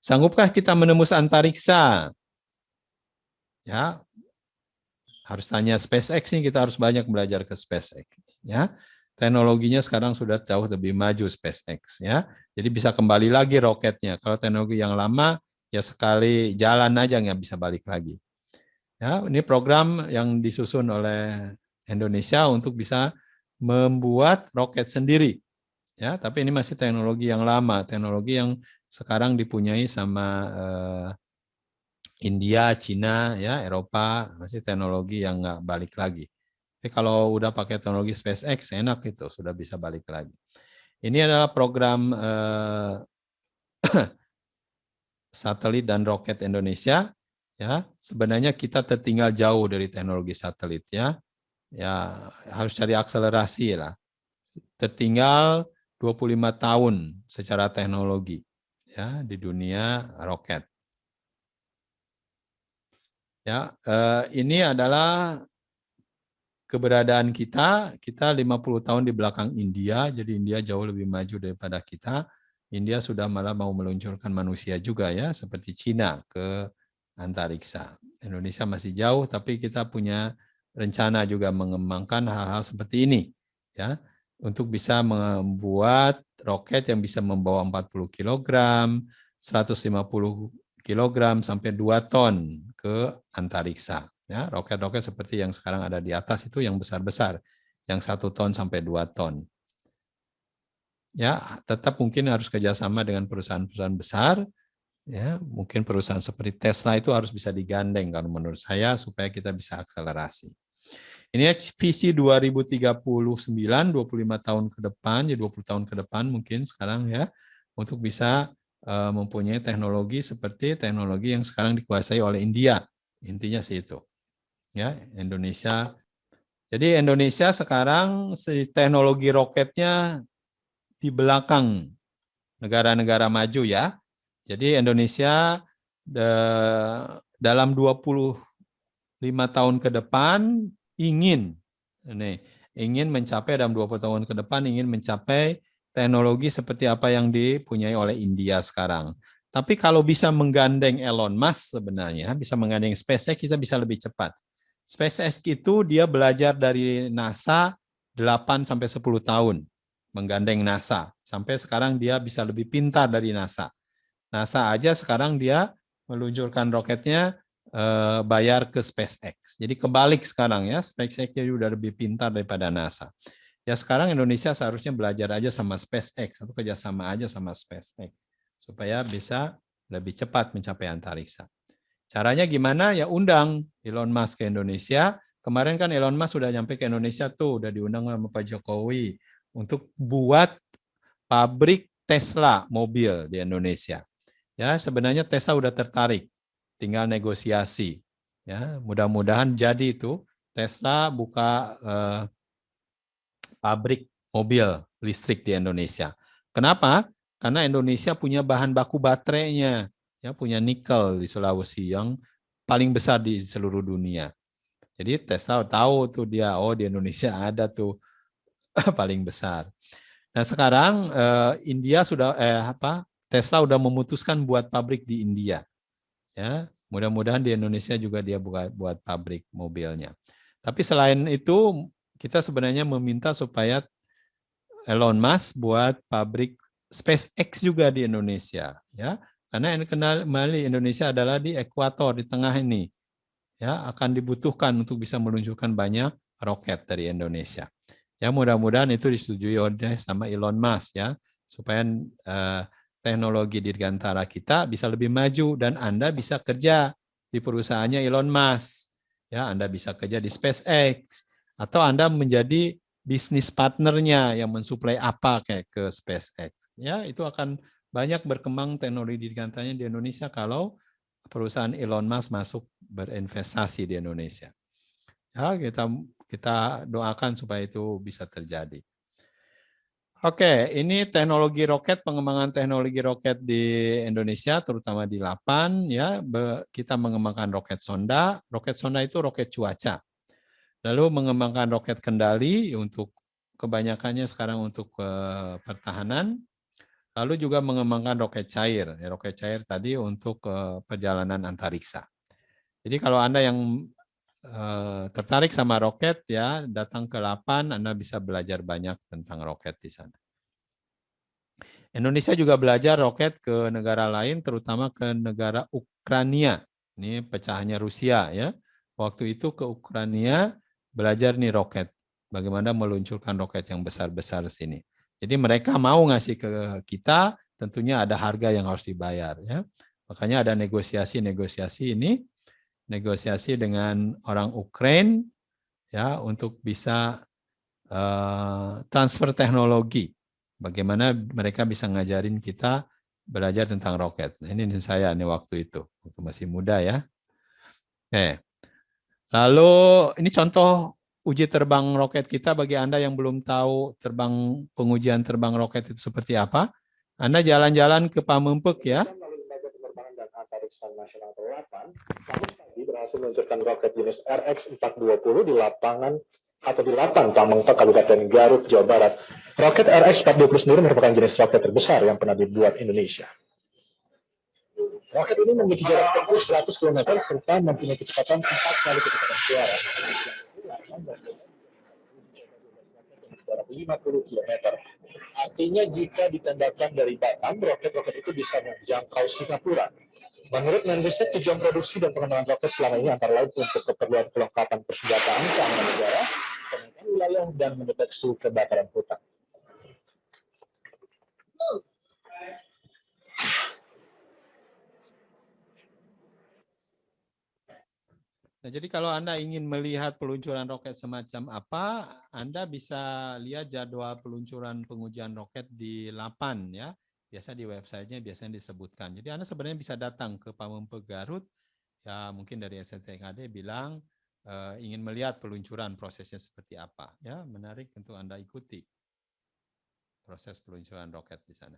Sanggupkah kita menembus antariksa? Ya, harus tanya SpaceX nih, kita harus banyak belajar ke SpaceX. Ya, teknologinya sekarang sudah jauh lebih maju SpaceX. Ya, jadi bisa kembali lagi roketnya. Kalau teknologi yang lama, ya sekali jalan aja nggak bisa balik lagi. Ya, ini program yang disusun oleh Indonesia untuk bisa membuat roket sendiri. Ya, tapi ini masih teknologi yang lama, teknologi yang sekarang dipunyai sama India, Cina, ya Eropa, masih teknologi yang nggak balik lagi. Tapi kalau udah pakai teknologi SpaceX, enak itu, sudah bisa balik lagi. Ini adalah program satelit dan roket Indonesia. Ya, sebenarnya kita tertinggal jauh dari teknologi satelit ya. Ya, harus cari akselerasi lah. Tertinggal 25 tahun secara teknologi ya di dunia roket. Ya, ini adalah keberadaan kita 50 tahun di belakang India, jadi India jauh lebih maju daripada kita. India sudah malah mau meluncurkan manusia juga ya, seperti Cina ke antariksa. Indonesia masih jauh, tapi kita punya rencana juga mengembangkan hal-hal seperti ini ya, untuk bisa membuat roket yang bisa membawa 40 kg, 150 kg sampai 2 ton ke antariksa. Ya, roket-roket seperti yang sekarang ada di atas itu yang besar-besar, yang 1 ton sampai 2 ton. Ya, tetap mungkin harus kerjasama dengan perusahaan-perusahaan besar. Ya, mungkin perusahaan seperti Tesla itu harus bisa digandeng kalau menurut saya supaya kita bisa akselerasi. Ini visi 2039, 25 tahun ke depan, ya 20 tahun ke depan mungkin sekarang ya, untuk bisa mempunyai teknologi seperti teknologi yang sekarang dikuasai oleh India. Intinya sih itu. Ya, Indonesia. Jadi Indonesia sekarang teknologi roketnya di belakang negara-negara maju ya. Jadi Indonesia dalam 25 tahun ke depan ingin mencapai dalam 20 tahun ke depan ingin mencapai teknologi seperti apa yang dipunyai oleh India sekarang. Tapi kalau bisa menggandeng Elon Musk sebenarnya, bisa menggandeng SpaceX, kita bisa lebih cepat. SpaceX itu dia belajar dari NASA 8 sampai 10 tahun menggandeng NASA. Sampai sekarang dia bisa lebih pintar dari NASA. NASA aja sekarang dia meluncurkan roketnya bayar ke SpaceX. Jadi kebalik sekarang ya, SpaceX jadi udah lebih pintar daripada NASA. Ya sekarang Indonesia seharusnya belajar aja sama SpaceX atau kerjasama aja sama SpaceX supaya bisa lebih cepat mencapai antariksa. Caranya gimana? Ya undang Elon Musk ke Indonesia. Kemarin kan Elon Musk sudah nyampe ke Indonesia tuh, udah diundang sama Pak Jokowi untuk buat pabrik Tesla mobil di Indonesia. Ya, sebenarnya Tesla udah tertarik, tinggal negosiasi. Ya, mudah-mudahan jadi itu Tesla buka pabrik mobil listrik di Indonesia. Kenapa? Karena Indonesia punya bahan baku baterainya, ya punya nikel di Sulawesi yang paling besar di seluruh dunia. Jadi Tesla tahu tuh dia, oh di Indonesia ada tuh paling besar. Nah sekarang India sudah Tesla udah memutuskan buat pabrik di India. Ya, mudah-mudahan di Indonesia juga dia buat pabrik mobilnya. Tapi selain itu kita sebenarnya meminta supaya Elon Musk buat pabrik SpaceX juga di Indonesia, ya. Karena yang kembali Indonesia adalah di ekuator di tengah ini, ya akan dibutuhkan untuk bisa meluncurkan banyak roket dari Indonesia. Ya mudah-mudahan itu disetujui oleh sama Elon Musk ya, supaya teknologi dirgantara kita bisa lebih maju dan Anda bisa kerja di perusahaannya Elon Musk. Ya, Anda bisa kerja di SpaceX atau Anda menjadi bisnis partnernya yang mensuplai apa kayak ke SpaceX. Ya, itu akan banyak berkembang teknologi dirgantaranya di Indonesia kalau perusahaan Elon Musk masuk berinvestasi di Indonesia. Ya, kita doakan supaya itu bisa terjadi. Oke, ini teknologi roket, pengembangan teknologi roket di Indonesia, terutama di Lapan, ya kita mengembangkan roket sonda. Roket sonda itu roket cuaca. Lalu mengembangkan roket kendali untuk kebanyakannya sekarang untuk pertahanan. Lalu juga mengembangkan roket cair. Roket cair tadi untuk perjalanan antariksa. Jadi kalau Anda yang tertarik sama roket, ya datang ke LAPAN, Anda bisa belajar banyak tentang roket di sana. Indonesia juga belajar roket ke negara lain, terutama ke negara Ukraina. Ini pecahannya Rusia, ya. Waktu itu ke Ukraina belajar nih roket, bagaimana meluncurkan roket yang besar-besar sini. Jadi mereka mau ngasih ke kita, tentunya ada harga yang harus dibayar, ya. Makanya ada negosiasi ini, negosiasi dengan orang Ukraina, ya, untuk bisa transfer teknologi. Bagaimana mereka bisa ngajarin kita belajar tentang roket. Nah, ini saya nih waktu itu, waktu masih muda, ya. Lalu ini contoh uji terbang roket kita bagi Anda yang belum tahu pengujian terbang roket itu seperti apa. Anda jalan-jalan ke Pamempek, ya. Nasional atau LAPAN, Kamis pagi berhasil meluncurkan roket jenis RX-420 di lapangan atau di Lapan Pamengpek, Kabupaten Garut, Jawa Barat. Roket RX-420 sendiri merupakan jenis roket terbesar yang pernah dibuat Indonesia. Roket ini memiliki jarak tempuh 100 km serta mempunyai kecepatan 4 kali kecepatan suara. Jarak 50 km. Artinya jika ditembakkan dari Batam, roket-roket itu bisa menjangkau Singapura. Menurut Menristek, tujuan produksi dan pengembangan roket selama ini antara lain untuk keperluan kelengkapan persenjataan keamanan negara, peningkatan wilayah, dan mendeteksi kebakaran hutan. Nah, jadi kalau Anda ingin melihat peluncuran roket semacam apa, Anda bisa lihat jadwal peluncuran pengujian roket di Lapan, ya. Biasa di websitenya biasanya disebutkan. Jadi Anda sebenarnya bisa datang ke Pamempek Garut, ya mungkin dari SNTKD bilang ingin melihat peluncuran prosesnya seperti apa, ya menarik untuk Anda ikuti proses peluncuran roket di sana.